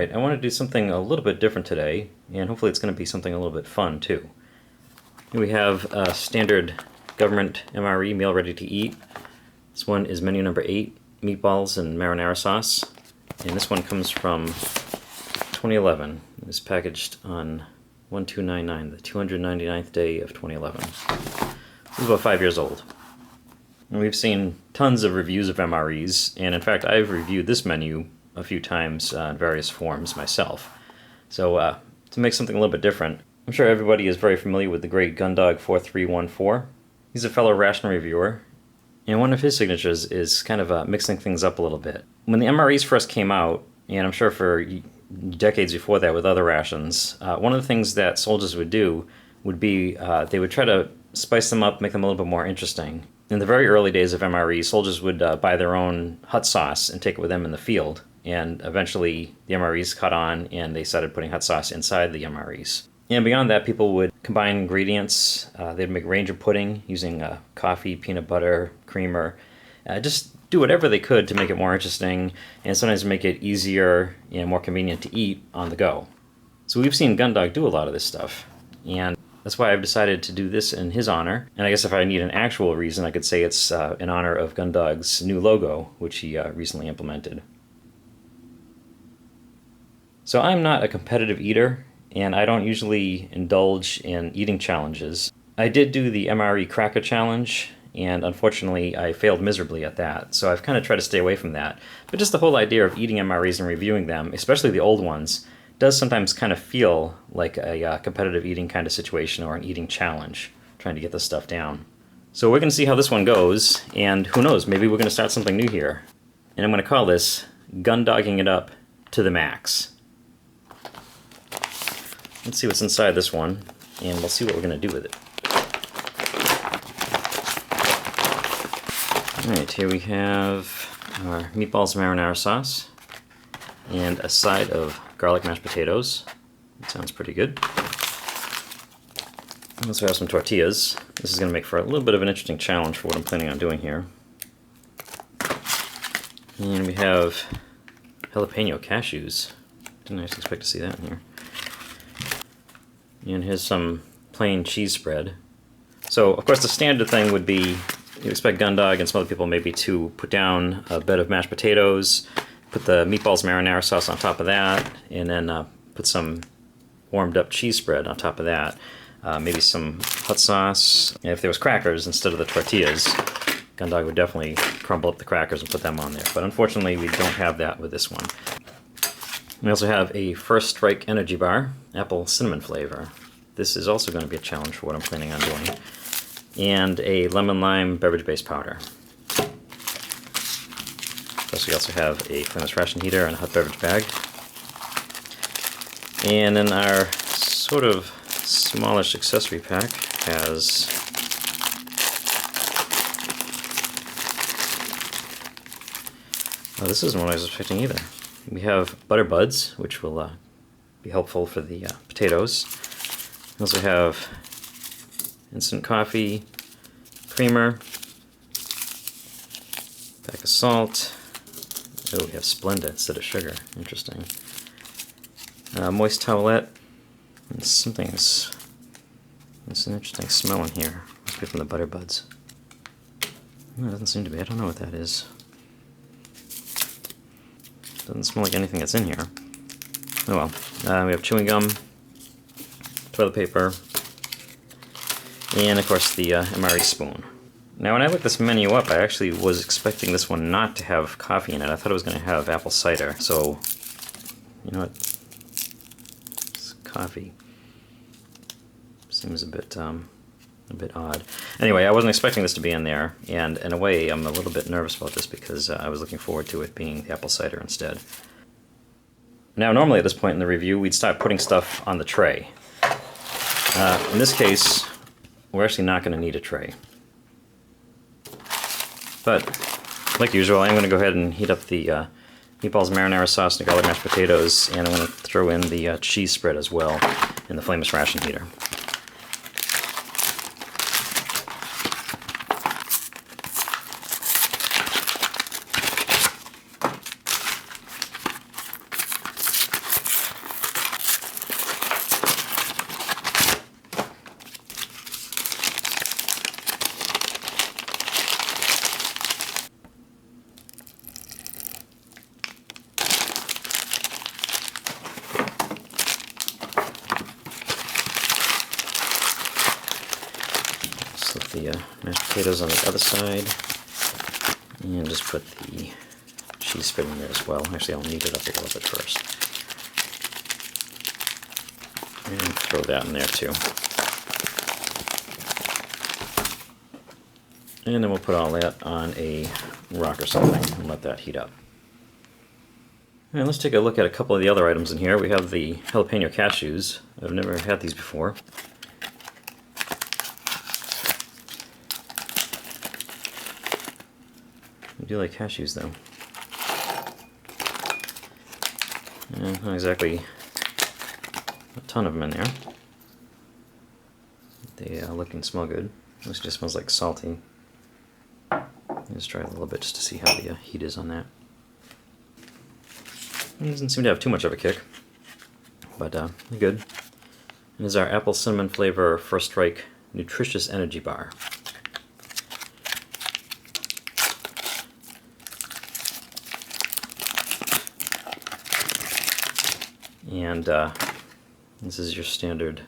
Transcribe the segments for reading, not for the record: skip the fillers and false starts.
Alright, I want to do something a little bit different today, and hopefully it's going to be something a little bit fun too. Here we have a standard government MRE, meal ready to eat. This one is menu number 8, meatballs and marinara sauce. And this one comes from 2011. It was packaged on 1299, the 299th day of 2011. It's about 5 years old. And we've seen tons of reviews of MREs, and in fact I've reviewed this menu a few times in various forms myself. So to make something a little bit different, I'm sure everybody is very familiar with the great Gundog 4314. He's a fellow ration reviewer, and one of his signatures is kind of mixing things up a little bit. When the MREs first came out, and I'm sure for decades before that with other rations, one of the things that soldiers would do would be they would try to spice them up, make them a little bit more interesting. In the very early days of MRE, soldiers would buy their own hot sauce and take it with them in the field. And eventually the MREs caught on and they started putting hot sauce inside the MREs. And beyond that, people would combine ingredients. They'd make Ranger pudding using coffee, peanut butter, creamer. Just do whatever they could to make it more interesting and sometimes make it easier and more convenient to eat on the go. So we've seen Gundog do a lot of this stuff. And that's why I've decided to do this in his honor. And I guess if I need an actual reason, I could say it's in honor of Gundog's new logo, which he recently implemented. So I'm not a competitive eater, and I don't usually indulge in eating challenges. I did do the MRE Cracker Challenge, and unfortunately I failed miserably at that, so I've kind of tried to stay away from that. But just the whole idea of eating MREs and reviewing them, especially the old ones, does sometimes kind of feel like a competitive eating kind of situation or an eating challenge, trying to get this stuff down. So we're going to see how this one goes, and who knows, maybe we're going to start something new here. And I'm going to call this Gundogging it up to the max. Let's see what's inside this one, and we'll see what we're going to do with it. Alright, here we have our meatballs and marinara sauce, and a side of garlic mashed potatoes. That sounds pretty good. We also have some tortillas. This is going to make for a little bit of an interesting challenge for what I'm planning on doing here. And we have jalapeno cashews. Didn't actually expect to see that in here. And here's some plain cheese spread. So, of course, the standard thing would be, you expect Gundog and some other people maybe to put down a bed of mashed potatoes, put the meatballs marinara sauce on top of that, and then put some warmed up cheese spread on top of that. Maybe some hot sauce. And if there was crackers instead of the tortillas, Gundog would definitely crumble up the crackers and put them on there. But unfortunately, we don't have that with this one. We also have a First Strike energy bar, apple cinnamon flavor. This is also going to be a challenge for what I'm planning on doing. And a lemon lime beverage base powder. Plus we also have a flameless ration heater and a hot beverage bag. And then our sort of smallish accessory pack has this isn't what I was expecting either. We have butter buds, which will be helpful for the potatoes. We also have instant coffee, creamer, pack of salt. Oh, we have Splenda instead of sugar. Interesting. Moist towelette. And there's an interesting smell in here. Must be from the butter buds. No, it doesn't seem to be. I don't know what that is. Doesn't smell like anything that's in here. Oh well. We have chewing gum, toilet paper, and of course the MRE spoon. Now when I looked this menu up, I actually was expecting this one not to have coffee in it. I thought it was going to have apple cider, so you know what? It's coffee. Seems a bit odd. Anyway, I wasn't expecting this to be in there, and in a way I'm a little bit nervous about this because I was looking forward to it being the apple cider instead. Now normally at this point in the review we'd start putting stuff on the tray. In this case, we're actually not going to need a tray. But, like usual, I'm going to go ahead and heat up the meatballs, marinara sauce, and garlic mashed potatoes, and I'm going to throw in the cheese spread as well in the flameless ration heater. the mashed potatoes on the other side, and just put the cheese spread in there as well. Actually, I'll knead it up a little bit first. And throw that in there too. And then we'll put all that on a rock or something and let that heat up. And let's take a look at a couple of the other items in here. We have the jalapeno cashews. I've never had these before. I do like cashews though. Not exactly a ton of them in there. They look and smell good. This just smells like salty. Let's try a little bit just to see how the heat is on that. It doesn't seem to have too much of a kick, but good. And this is our apple cinnamon flavor First Strike nutritious energy bar. And this is your standard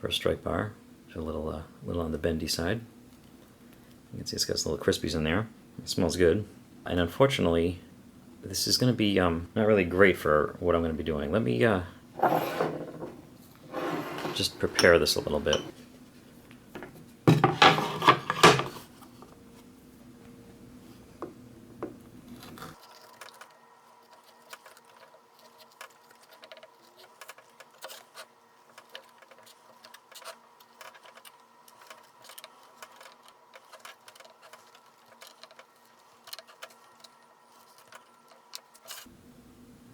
First Strike bar, a little on the bendy side. You can see it's got some little crispies in there. It smells good. And unfortunately, this is going to be not really great for what I'm going to be doing. Let me just prepare this a little bit.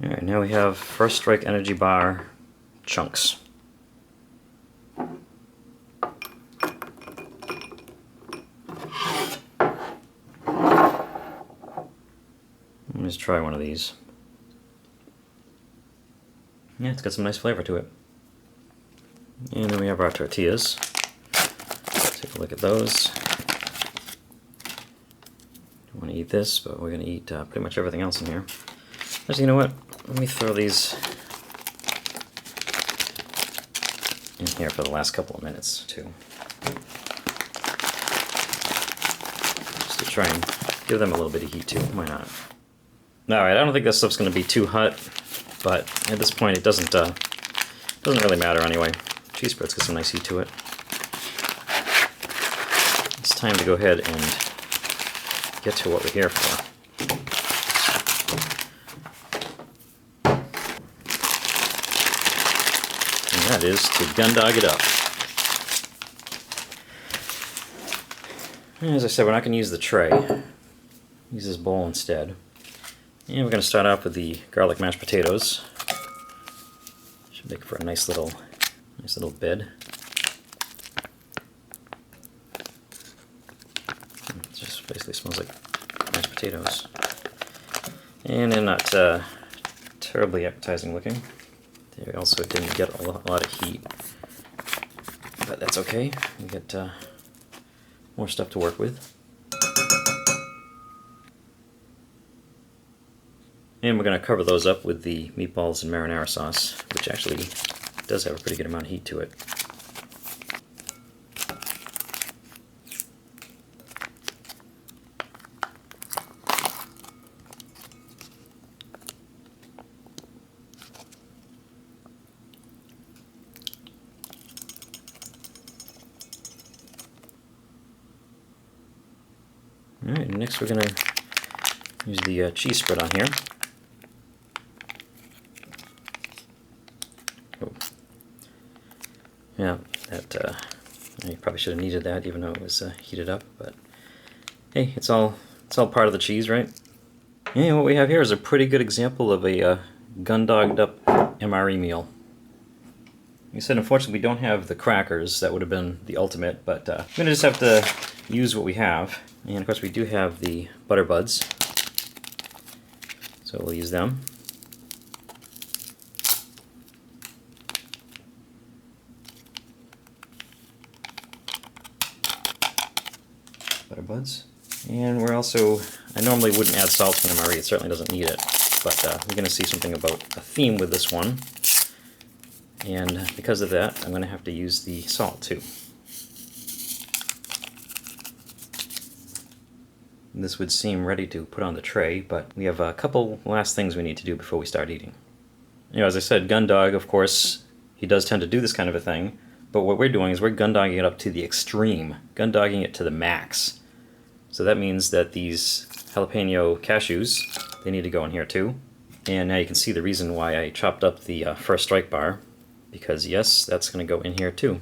Alright, now we have First Strike Energy Bar chunks. Let's try one of these. Yeah, it's got some nice flavor to it. And then we have our tortillas. Take a look at those. Don't want to eat this, but we're going to eat pretty much everything else in here. Actually, you know what? Let me throw these in here for the last couple of minutes, too. Just to try and give them a little bit of heat, too. Why not? Alright, I don't think this stuff's going to be too hot, but at this point it doesn't really matter anyway. Cheese spread's got some nice heat to it. It's time to go ahead and get to what we're here for. That is to Gundog it up. And as I said, we're not going to use the tray. Use this bowl instead. And we're going to start off with the garlic mashed potatoes. Should make for a nice little bed. It just basically smells like mashed potatoes. And they're not terribly appetizing looking. They also didn't get a lot of heat, but that's okay. We get more stuff to work with. And we're going to cover those up with the meatballs and marinara sauce, which actually does have a pretty good amount of heat to it. Alright, next we're going to use the cheese spread on here. Oh. Yeah, that you probably should have kneaded that even though it was heated up, but hey, it's all part of the cheese, right? And what we have here is a pretty good example of a gundogged up MRE meal. Like I said, unfortunately we don't have the crackers. That would have been the ultimate, but we're going to just have to use what we have. And of course we do have the butter buds, so we'll use them. Butter buds. And we're also, I normally wouldn't add salt to an MRE, it certainly doesn't need it, but we're going to see something about a theme with this one. And because of that, I'm going to have to use the salt too. this would seem ready to put on the tray, but we have a couple last things we need to do before we start eating. You know, as I said, Gundog, of course, he does tend to do this kind of a thing, but what we're doing is we're gundogging it up to the extreme, gundogging it to the max. So that means that these jalapeno cashews, they need to go in here too. And now you can see the reason why I chopped up the first strike bar, because yes, that's going to go in here too.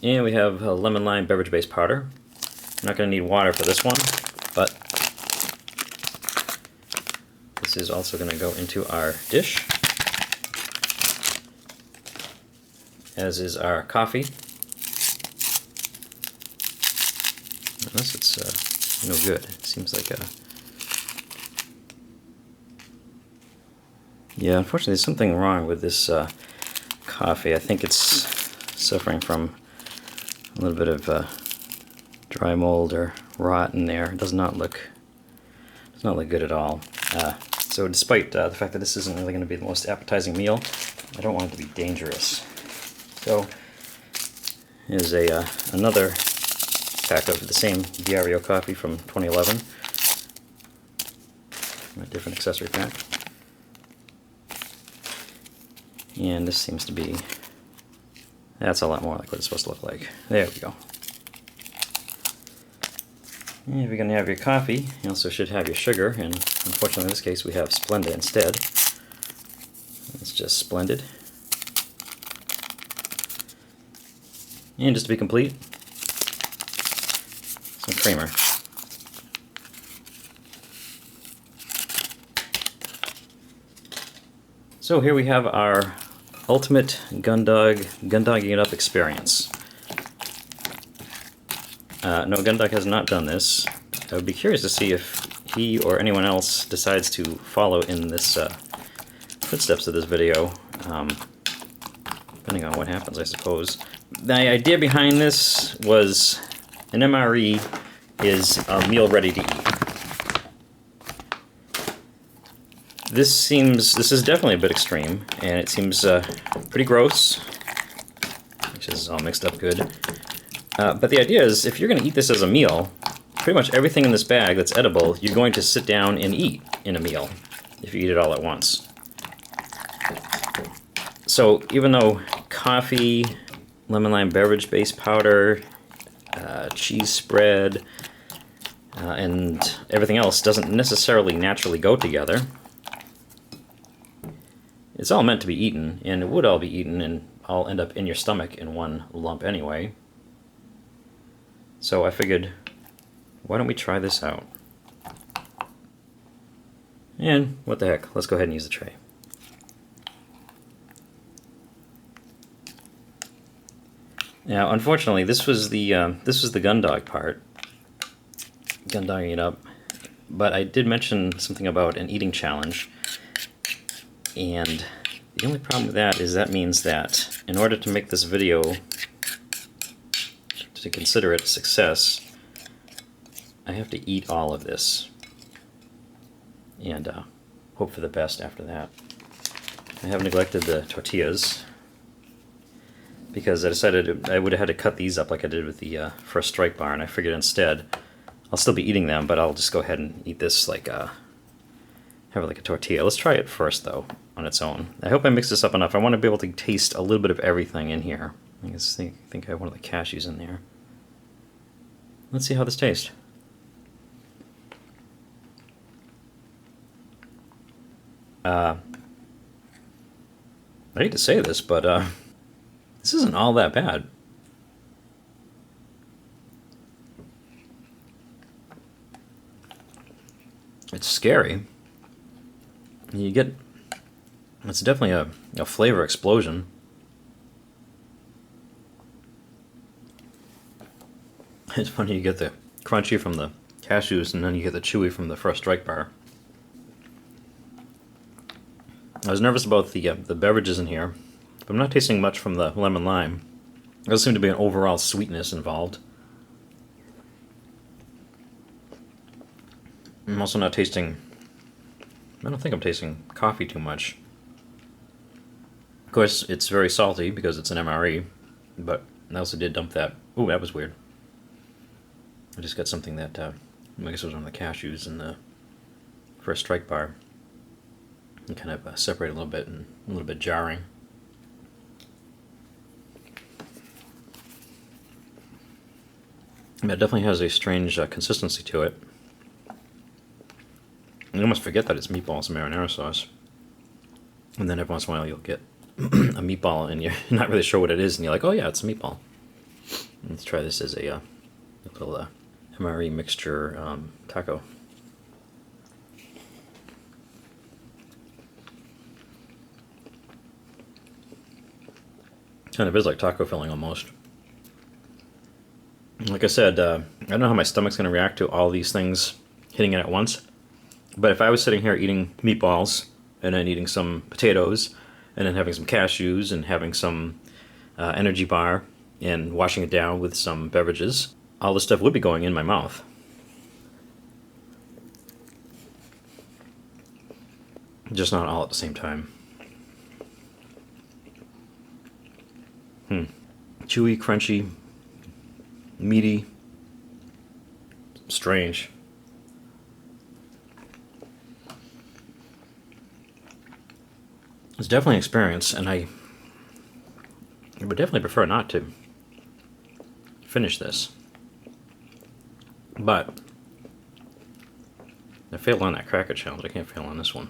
And we have a lemon lime beverage base powder. I'm not going to need water for this one, but this is also going to go into our dish, as is our coffee. Unless it's no good. It seems like a... Yeah, unfortunately there's something wrong with this coffee. I think it's suffering from a little bit of dry mold or rot in there. It does not look good at all. So despite the fact that this isn't really going to be the most appetizing meal, I don't want it to be dangerous. So here's another pack of the same Diario coffee from 2011. A different accessory pack. And this seems to be... That's a lot more like what it's supposed to look like. There we go. And if you're going to have your coffee, you also should have your sugar, and unfortunately in this case we have Splenda instead. It's just Splendid. And just to be complete, some creamer. So here we have our ultimate Gundogging it up experience. No, Gundog has not done this. I would be curious to see if he or anyone else decides to follow in this footsteps of this video, depending on what happens, I suppose. The idea behind this was an MRE is a meal ready to eat. This is definitely a bit extreme, and it seems pretty gross, which is all mixed up good. But the idea is, if you're going to eat this as a meal, pretty much everything in this bag that's edible, you're going to sit down and eat in a meal, if you eat it all at once. So even though coffee, lemon lime beverage base powder, cheese spread, and everything else doesn't necessarily naturally go together, it's all meant to be eaten, and it would all be eaten and all end up in your stomach in one lump anyway. So I figured, why don't we try this out? And what the heck, let's go ahead and use the tray. Now, unfortunately, this was the Gundog part, Gundogging it up. But I did mention something about an eating challenge, and the only problem with that is that means that in order to make this video, to consider it a success, I have to eat all of this and hope for the best after that. I have neglected the tortillas because I decided I would have had to cut these up like I did with the first strike bar, and I figured instead I'll still be eating them, but I'll just go ahead and eat this like have it like a tortilla. Let's try it first though on its own. I hope I mix this up enough. I want to be able to taste a little bit of everything in here. I think I have one of the cashews in there. Let's see how this tastes. I hate to say this, but this isn't all that bad. It's scary. It's definitely a flavor explosion. It's funny, you get the crunchy from the cashews and then you get the chewy from the first strike bar. I was nervous about the beverages in here, but I'm not tasting much from the lemon lime. There does seem to be an overall sweetness involved. I'm also not tasting... I don't think I'm tasting coffee too much. Of course, it's very salty because it's an MRE, But I also did dump that. Ooh, that was weird. I just got something that, I guess it was one of the cashews in the first strike bar. And kind of separated a little bit and a little bit jarring. It definitely has a strange consistency to it. You almost forget that it's meatballs and marinara sauce. And then every once in a while you'll get a meatball and you're not really sure what it is, and you're like, oh yeah, it's a meatball. Let's try this as a little MRE mixture taco. Kind of is like taco filling almost. Like I said, I don't know how my stomach's going to react to all these things hitting it at once. But if I was sitting here eating meatballs and then eating some potatoes and then having some cashews and having some energy bar and washing it down with some beverages, all this stuff would be going in my mouth. Just not all at the same time. Chewy, crunchy, meaty, strange. It's definitely an experience, and I would definitely prefer not to finish this. But I failed on that cracker challenge. I can't fail on this one.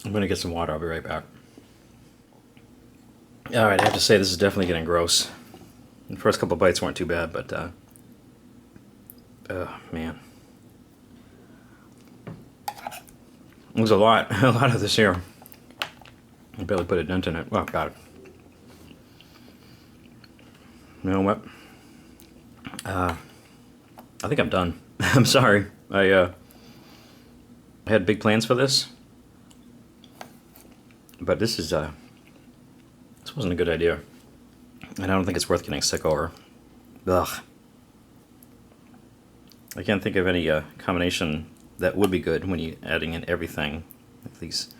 I'm going to get some water. I'll be right back. Alright, I have to say this is definitely getting gross. The first couple bites weren't too bad, but man. There's a lot of this here. I barely put a dent in it. Oh, God. You know what? I think I'm done. I'm sorry. I had big plans for this. But this wasn't a good idea. And I don't think it's worth getting sick over. Ugh. I can't think of any combination that would be good when you're adding in everything. Like these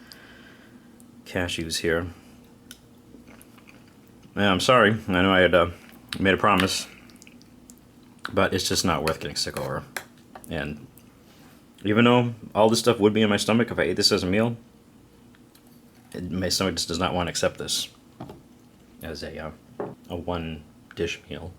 cashews here. Yeah, I'm sorry. I know I had made a promise. But it's just not worth getting sick over. And even though all this stuff would be in my stomach if I ate this as a meal, my stomach just does not want to accept this as a one dish meal.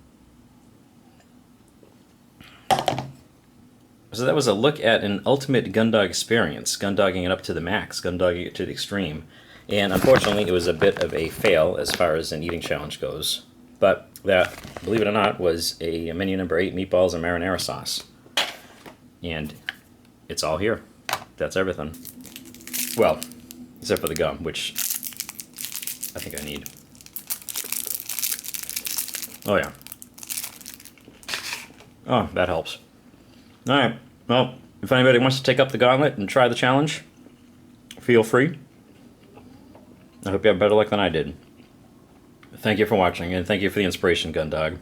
So that was a look at an ultimate Gundog experience, gundogging it up to the max, gundogging it to the extreme. And unfortunately it was a bit of a fail as far as an eating challenge goes. But that, believe it or not, was a menu number 8, meatballs and marinara sauce. And it's all here. That's everything. Well, except for the gum, which I think I need. Oh yeah. Oh, that helps. Alright, well, if anybody wants to take up the gauntlet and try the challenge, feel free. I hope you have better luck than I did. Thank you for watching, and thank you for the inspiration, Gundog.